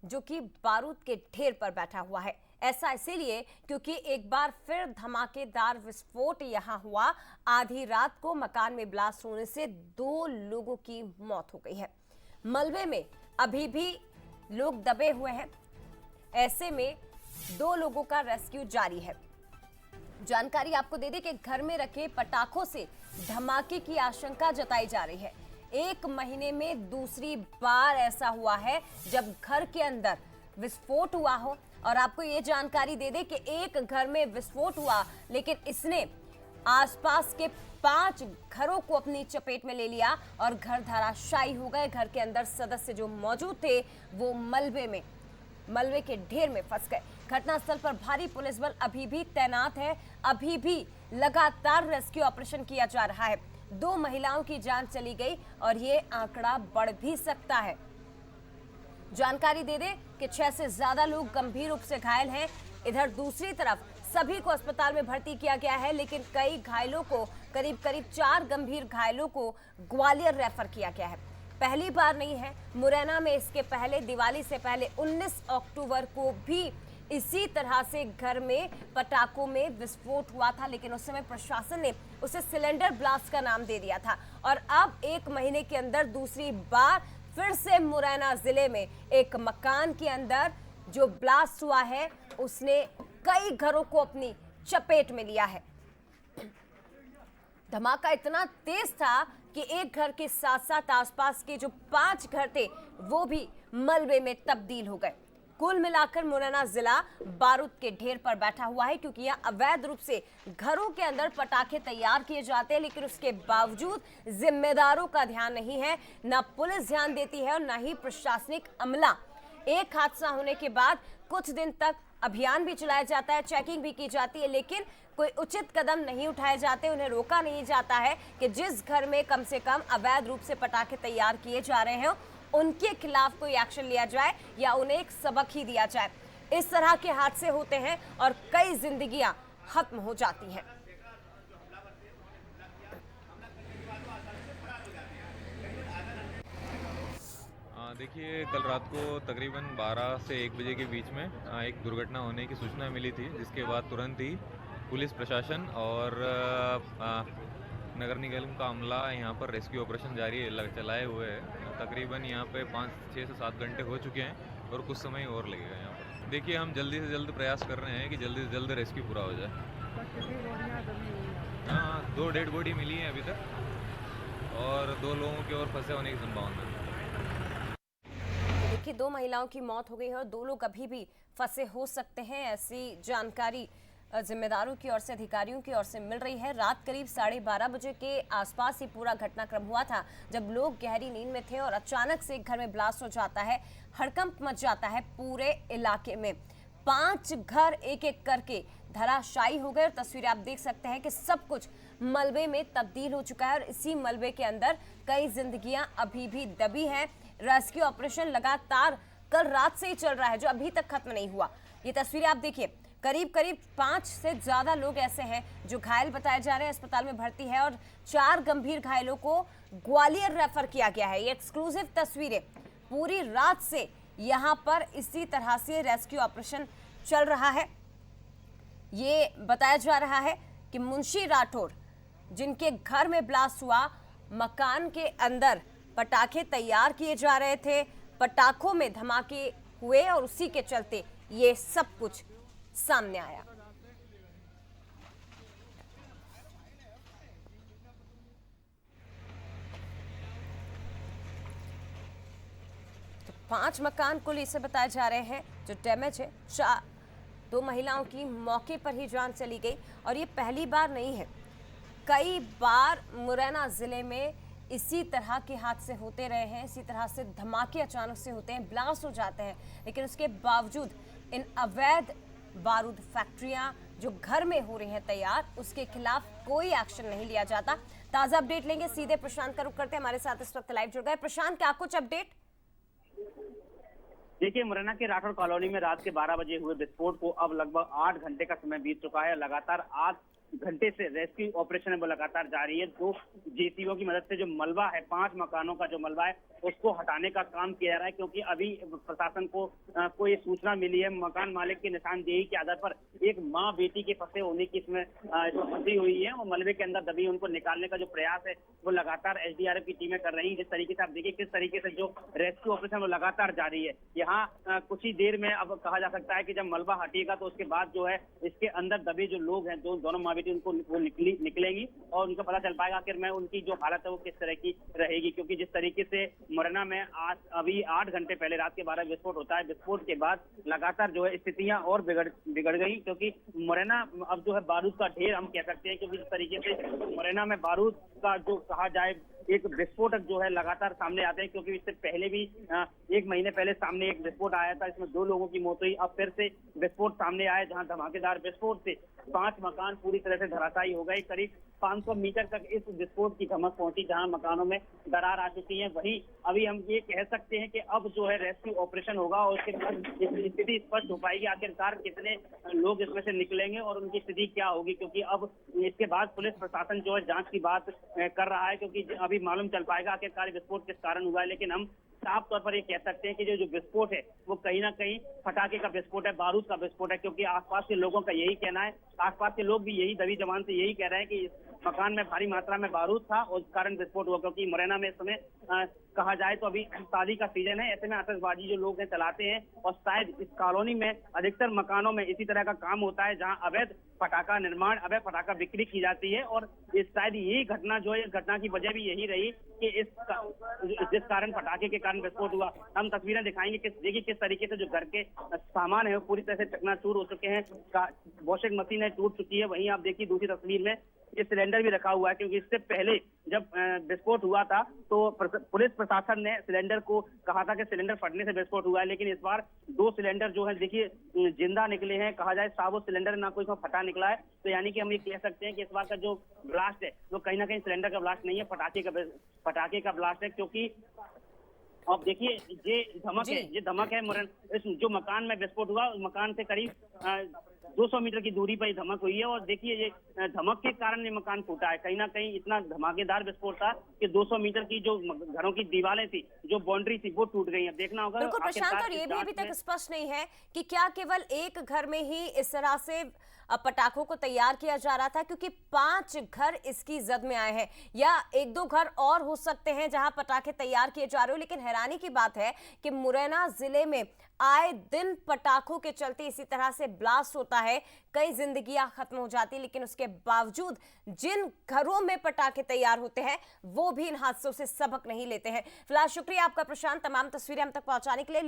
जो कि बारूद के ढेर पर बैठा हुआ है। ऐसा इसीलिए क्योंकि एक बार फिर धमाकेदार विस्फोट यहां हुआ। आधी रात को मकान में ब्लास्ट होने से 2 लोगों की मौत हो गई है। मलबे में अभी भी लोग दबे हुए हैं। ऐसे में 2 लोगों का रेस्क्यू जारी है। जानकारी आपको दे दें कि घर में रखे पटाखों से धमाके की आशंका जताई जा रही है। 1 महीने में दूसरी बार ऐसा हुआ है जब घर के अंदर विस्फोट हुआ हो। और आपको ये जानकारी दे दें कि एक घर में विस्फोट हुआ, लेकिन इसने आसपास के 5 घरों को अपनी चपेट में ले लिया और घर धराशायी हो गए। घर के अंदर सदस्य जो मौजूद थे वो मलबे के ढेर में फंस गए। घटनास्थल पर भारी पुलिस बल अभी भी तैनात है। अभी भी लगातार रेस्क्यू ऑपरेशन किया जा रहा है। 2 महिलाओं की जान चली गई और ये आंकड़ा बढ़ भी सकता है। जानकारी दे दें कि 6 से ज्यादा लोग गंभीर रूप से घायल हैं। इधर दूसरी तरफ सभी को अस्पताल में भर्ती किया गया है, लेकिन कई घायलों को करीब 4 गंभीर घायलों को ग्वालियर रेफर किया गया है। पहली बार नहीं है, मुरैना में इसके पहले दिवाली से पहले 19 अक्टूबर को भी इसी तरह से घर में पटाखों में विस्फोट हुआ था, लेकिन उस समय प्रशासन ने उसे सिलेंडर ब्लास्ट का नाम दे दिया था। और अब 1 महीने के अंदर दूसरी बार फिर से मुरैना जिले में एक मकान के अंदर जो ब्लास्ट हुआ है उसने कई घरों को अपनी चपेट में लिया है। धमाका इतना तेज था कि एक घर के साथ साथ आसपास के जो 5 घर थे वो भी मलबे में तब्दील हो गए। कुल मिलाकर मुरैना जिला बारूद के ढेर पर बैठा हुआ है, क्योंकि यह अवैध रूप से घरों के अंदर पटाखे तैयार किए जाते हैं, लेकिन उसके बावजूद जिम्मेदारों का ध्यान नहीं है, ना पुलिस ध्यान देती है और ना ही प्रशासनिक अमला। एक हादसा होने के बाद कुछ दिन तक अभियान भी चलाया जाता है, चेकिंग भी की जाती है, लेकिन कोई उचित कदम नहीं उठाए जाते। उन्हें रोका नहीं जाता है कि जिस घर में कम से कम अवैध रूप से पटाखे तैयार किए जा रहे हैं उनके खिलाफ कोई एक्शन लिया जाए या उन्हें एक सबक ही दिया जाए। इस तरह के हादसे होते हैं और कई जिंदगियां खत्म हो जाती हैं। देखिए, कल रात को तकरीबन 12 से 1 बजे के बीच में एक दुर्घटना होने की सूचना मिली थी, जिसके बाद तुरंत ही पुलिस प्रशासन और नगर निगम का अमला यहाँ पर रेस्क्यू ऑपरेशन चलाए हुए है। तकरीबन यहाँ पे 6 से 7 घंटे हो चुके हैं और कुछ समय और लगेगा यहाँ पर। देखिए, हम जल्दी से जल्द प्रयास कर रहे हैं कि जल्दी से जल्द रेस्क्यू पूरा हो जाए। हाँ, 2 डेड बॉडी मिली हैं अभी तक और 2 लोगों की और फंसे होने की संभावना है। देखिए, 2 महिलाओं की मौत हो गई है और 2 लोग अभी भी फंसे हो सकते हैं। ऐसी जानकारी जिम्मेदारों की ओर से, अधिकारियों की ओर से मिल रही है। रात करीब 12:30 बजे के आसपास ही पूरा घटनाक्रम हुआ था, जब लोग गहरी नींद में थे और अचानक से घर में ब्लास्ट हो जाता है। हड़कंप मच जाता है पूरे इलाके में। 5 घर एक एक करके धराशायी हो गए और तस्वीरें आप देख सकते हैं कि सब कुछ मलबे में तब्दील हो चुका है और इसी मलबे के अंदर कई जिंदगियां अभी भी दबी हैं। रेस्क्यू ऑपरेशन लगातार कल रात से ही चल रहा है, जो अभी तक खत्म नहीं हुआ। ये तस्वीरें आप देखिए, करीब 5 से ज्यादा लोग ऐसे हैं जो घायल बताए जा रहे हैं, अस्पताल में भर्ती है और 4 गंभीर घायलों को ग्वालियर रेफर किया गया है। ये एक्सक्लूसिव तस्वीरें। पूरी रात से यहां पर इसी तरह से रेस्क्यू ऑपरेशन चल रहा है। ये बताया जा रहा है कि मुंशी राठौर, जिनके घर में ब्लास्ट हुआ, मकान के अंदर पटाखे तैयार किए जा रहे थे, पटाखों में धमाके हुए और उसी के चलते ये सब कुछ सामने आया। तो 5 मकान कुल इसे बताए जा रहे हैं जो डैमेज है। 2 महिलाओं की मौके पर ही जान चली गई और ये पहली बार नहीं है, कई बार मुरैना जिले में इसी तरह के हादसे होते रहे हैं। इसी तरह से धमाके अचानक से होते हैं, ब्लास्ट हो जाते हैं, लेकिन उसके बावजूद इन अवैध बारूद फैक्ट्रियां जो घर में हो रही हैं तैयार, उसके खिलाफ कोई एक्शन नहीं लिया जाता। ताजा अपडेट लेंगे, सीधे प्रशांत का रुख करते हैं, हमारे साथ इस वक्त लाइव जुड़ गए। प्रशांत, क्या कुछ अपडेट? देखिए, मुरैना के राठौर कॉलोनी में रात के 12 बजे हुए विस्फोट को अब लगभग 8 घंटे का समय बीत चुका है। लगातार घंटे से रेस्क्यू ऑपरेशन है वो लगातार जारी है। 2 जेसीबीओ की मदद से जो मलबा है, 5 मकानों का जो मलबा है उसको हटाने का काम किया जा रहा है, क्योंकि अभी प्रशासन को ये सूचना मिली है मकान मालिक की निशानदेही के आधार पर एक माँ बेटी के फंसे होने की इसमें फंसी हुई है और मलबे के अंदर दबी उनको निकालने का जो प्रयास है वो लगातार एसडीआरएफ की टीमें कर रही है। जिस तरीके से आप देखिए किस तरीके से जो रेस्क्यू ऑपरेशन वो लगातार जारी है। यहाँ कुछ ही देर में अब कहा जा सकता है कि जब मलबा हटेगा तो उसके बाद जो है इसके अंदर दबे जो लोग हैं, दोनों माँ बेटी, उनको वो निकलेंगी और उनको पता चल पाएगा आखिर में उनकी जो हालत है वो किस तरह की रहेगी। क्योंकि जिस तरीके से मुरैना में आज अभी 8 घंटे पहले रात के 12 विस्फोट होता है, विस्फोट के बाद लगातार जो है स्थितियां और बिगड़ गई, क्योंकि मुरैना अब जो है बारूद का ढेर हम कह सकते हैं। क्योंकि जिस तरीके से मुरैना में बारूद का जो कहा जाए एक विस्फोटक जो है लगातार सामने आते हैं, क्योंकि इससे पहले भी 1 महीने पहले सामने एक विस्फोट आया था, इसमें 2 लोगों की मौत हुई। अब फिर से विस्फोट सामने आया, जहां धमाकेदार विस्फोट से 5 मकान पूरी तरह से धराशायी हो गए। करीब 500 मीटर तक इस विस्फोट की धमक पहुंची, जहां मकानों में दरार आ चुकी है। वही अभी हम ये कह सकते हैं कि अब जो है रेस्क्यू ऑपरेशन होगा और उसके बाद स्थिति स्पष्ट हो पाएगी, आखिरकार कितने लोग इसमें से निकलेंगे और उनकी स्थिति क्या होगी। क्योंकि अब इसके बाद पुलिस प्रशासन जो है जांच की बात कर रहा है, क्योंकि अभी मालूम चल पाएगा आखिरकार विस्फोट किस कारण हुआ है। लेकिन हम साफ तौर पर ये कह सकते हैं कि जो विस्फोट है वो कहीं ना कहीं पटाखे का विस्फोट है, बारूद का विस्फोट है। क्योंकि आसपास के लोगों का यही कहना है, आसपास के लोग भी यही दबी जबान से यही कह रहे हैं कि इस मकान में भारी मात्रा में बारूद था और उस कारण विस्फोट हुआ। क्योंकि मुरैना में इस समय कहा जाए तो अभी शादी का सीजन है, ऐसे में आतिशबाजी जो लोग हैं चलाते हैं और शायद इस कॉलोनी में अधिकतर मकानों में इसी तरह का काम होता है, जहां अवैध पटाखा निर्माण, अवैध पटाखा बिक्री की जाती है। और शायद यही घटना जो है, इस घटना की वजह भी यही रही कि जिस कारण पटाखे के कारण विस्फोट हुआ। हम तस्वीरें दिखाएंगे, देखिए किस तरीके से जो घर के सामान है वो पूरी तरह से चकनाचूर हो चुके हैं, वॉशिंग मशीन है टूट चुकी है। वहीं आप देखिए दूसरी तस्वीर में ये सिलेंडर भी रखा हुआ है, क्योंकि इससे पहले जब विस्फोट हुआ था तो पुलिस प्रशासन ने सिलेंडर को कहा था कि सिलेंडर फटने से विस्फोट हुआ है। लेकिन इस बार 2 सिलेंडर जो है देखिए जिंदा निकले हैं, कहा जाए साबुत सिलेंडर, ना कोई इसमें फटा निकला है। तो यानी कि हम ये कह सकते हैं कि इस बार का जो ब्लास्ट है वो कहीं ना कहीं सिलेंडर का ब्लास्ट नहीं है, पटाखे का ब्लास्ट है। क्योंकि अब देखिए ये धमक है इस जो मकान में विस्फोट हुआ उस मकान से करीब 200 मीटर की दूरी पर धमक हुई है। और देखिए ये धमक के कारण ये मकान फूटा है, कहीं ना कहीं इतना धमाकेदार विस्फोट था कि 200 मीटर की जो घरों की दीवारें थी, जो बाउंड्री थी, वो टूट गई है। देखना होगा। बिल्कुल प्रशांत, और ये भी अभी तक स्पष्ट नहीं है कि क्या केवल एक घर में ही इस तरह से पटाखों को तैयार किया जा रहा था, क्योंकि 5 घर इसकी जद में आए हैं, या 1-2 घर और हो सकते हैं जहां पटाखे तैयार किए जा रहे हो। लेकिन हैरानी की बात है कि मुरैना जिले में आए दिन पटाखों के चलते इसी तरह से ब्लास्ट होता है, कई जिंदगियां खत्म हो जाती, लेकिन उसके बावजूद जिन घरों में पटाखे तैयार होते हैं वो भी इन हादसों से सबक नहीं लेते हैं। फिलहाल शुक्रिया आपका प्रशांत, तमाम तस्वीरें हम तक पहुंचाने के लिए।